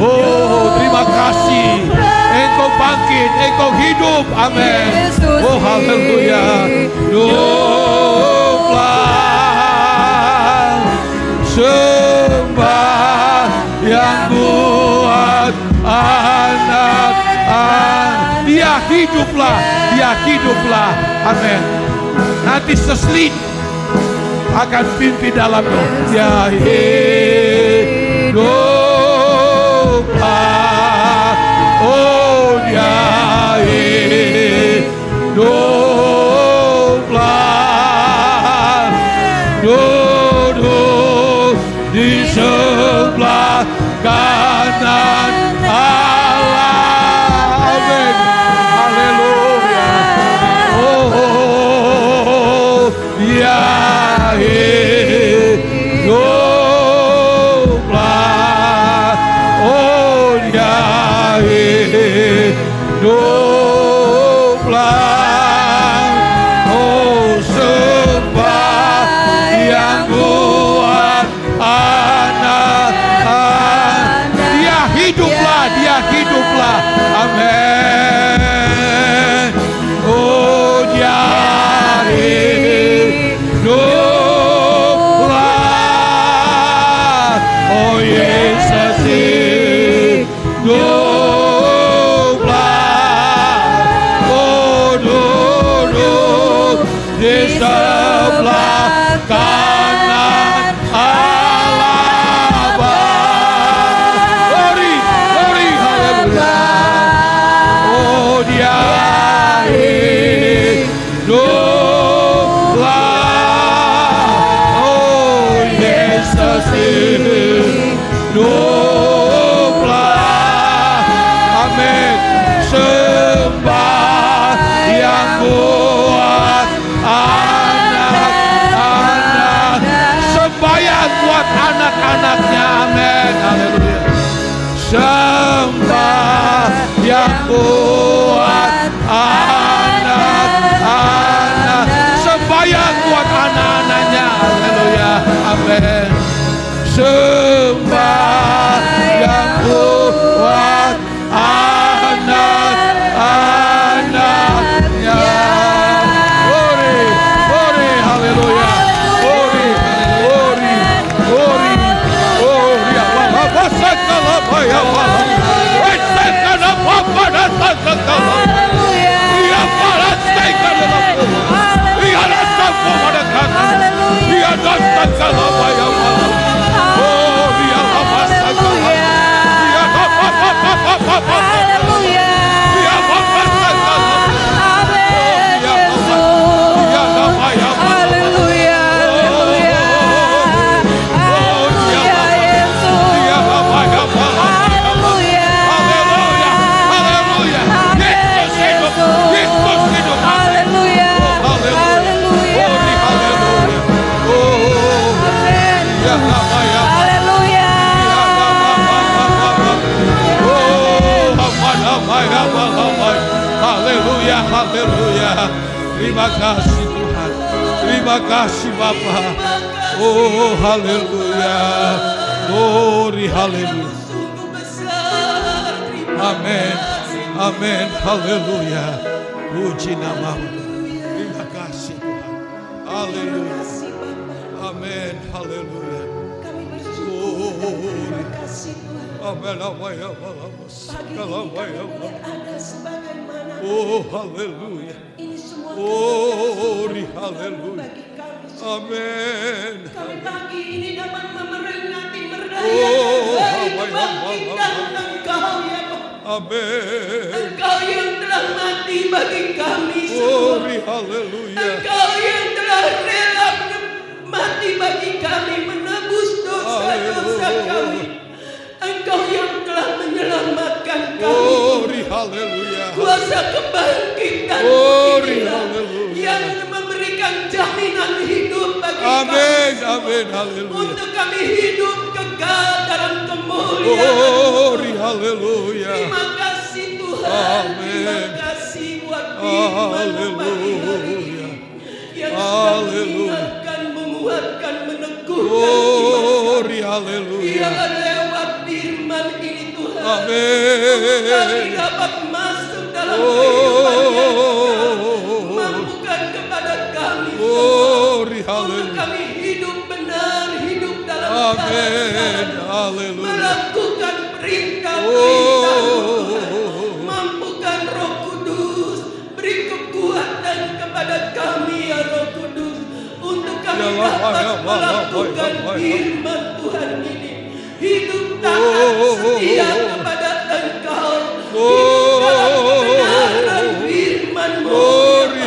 oh terima kasih, Engkau bangkit, Engkau hidup, amin. Oh haleluya. Hiduplah sembah yang buat anak-anak. Dia hiduplah, amin. Nanti seselit akan pimpin dalamnya. Dia hiduplah, oh dia hiduplah, duduk di sebelah kanan Allah. Amin. Haleluya. Oh dia hiduplah, oh dia hiduplah, oh sembah yang buat anak-anak. Dia hiduplah, amin. Oh dia hiduplah, oh Yesus hiduplah, oh duduk di sebelah kanan Allah. Glory, haleluya. Oh dia hiduplah, oh Yesus hiduplah, amin. Sembah yang buat anak-anak, sembahyang buat anak-anaknya, amin. Haleluya. Sembah yang buat anak-anak, sembahyang buat anak-anaknya, haleluya, amin. Sembah yang buat anak-anaknya. Glory, glory, haleluya. Glory, glory, glory, glory. Haleluya, haleluya. Terima kasih Tuhan. Terima kasih Bapa. Oh haleluya. Glory, haleluya. Amin. Amin. Haleluya. Puji namamu. Terima kasih Tuhan. Haleluya. Amin. Haleluya. Glory. Amin. Oh haleluya. Glory, haleluya. Amin. Kami pagi ini dapat memperingati merdeka. Oh, kebangkitan Engkau ya Bapa. Amin. Engkau yang telah mati bagi kami semua. Glory, haleluya. Engkau yang telah rela mati bagi kami, menebus dosa-dosa kami. Engkau yang telah menyelamatkan kami. Glory, haleluya. Kuasa kebangkitan Glory, haleluya. yang memberikan jaminan hidup bagi Amin, kami. amin, haleluya. Untuk kami hidup kekal dalam kemuliaan. Glory, haleluya. Terima kasih Tuhan. Amin. Terima kasih buat firman pagi hari ini yang sedang mengingatkan, menguatkan, meneguhkan iman kami. Glory, haleluya. kami dapat masuk dalam kehidupan yang kekal. Mampukan kepada kami semua untuk kami hidup benar, hidup dalam jalan-jalan, melakukan perintah-perintah-Mu Tuhan. Mampukan Roh Kudus, beri kekuatan kepada kami ya Roh Kudus, untuk kami dapat melakukan firman Tuhan ini. Hidup taat setia kepada Engkau, hidup dalam kebenaran firman-Mu.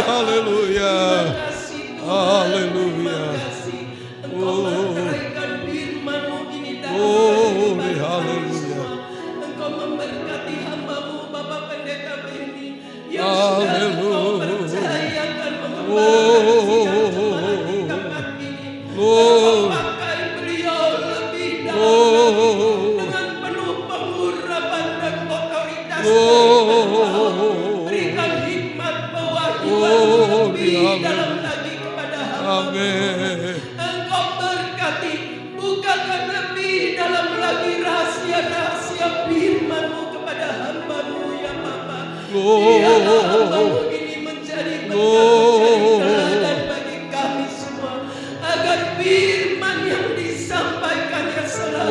Haleluya. Terima kasih Tuhan, terima kasih Engkau mencurahkan firman-Mu ini dalam kehidupan kami semua. Engkau memberkati hamba-Mu Bapak Pendeta Benny yang sudah Engkau percayakan mengembangkan sidang jemaat di tempat ini. Engkau pakai beliau lebih dalam dengan penuh pengurapan dan otoritas dari Engkau. Berikan hikmat pewahyuan lebih dalam lagi kepada hamba-Mu. Engkau berkati, bukakan lebih dalam lagi rahasia-rahasia firman-Mu kepada hamba-Mu ya Bapa. Biarlah hamba-Mu ini menjadi teladan bagi kami semua, agar firman yang disampaikannya selalu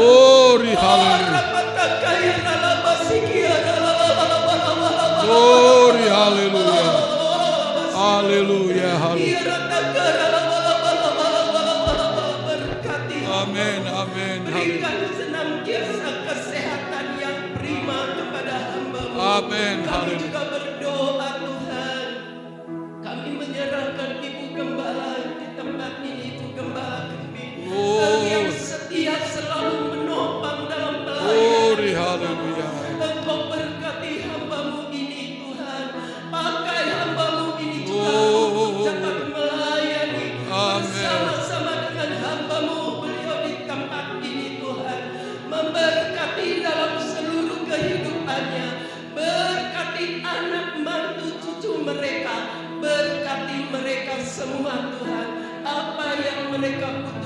Haleluya. berkati. Amin. Amin. Berikan senantiasa kesehatan yang prima kepada hamba-Mu. Amin. Kami juga berdoa Tuhan, kami menyerahkan Ibu Gembala di tempat ini, Ibu Gembala Gembi, yang setia selalu menopang dalam pelayanan. Engkau berkati hamba-Mu ini Tuhan, pakai hamba-Mu ini juga untuk dapat melayani bersama-sama dengan hamba-Mu beliau di tempat ini Tuhan. Memberkati dalam seluruh kehidupannya, berkati anak mantu cucu mereka, berkati mereka semua Tuhan. Apa yang mereka butuhkan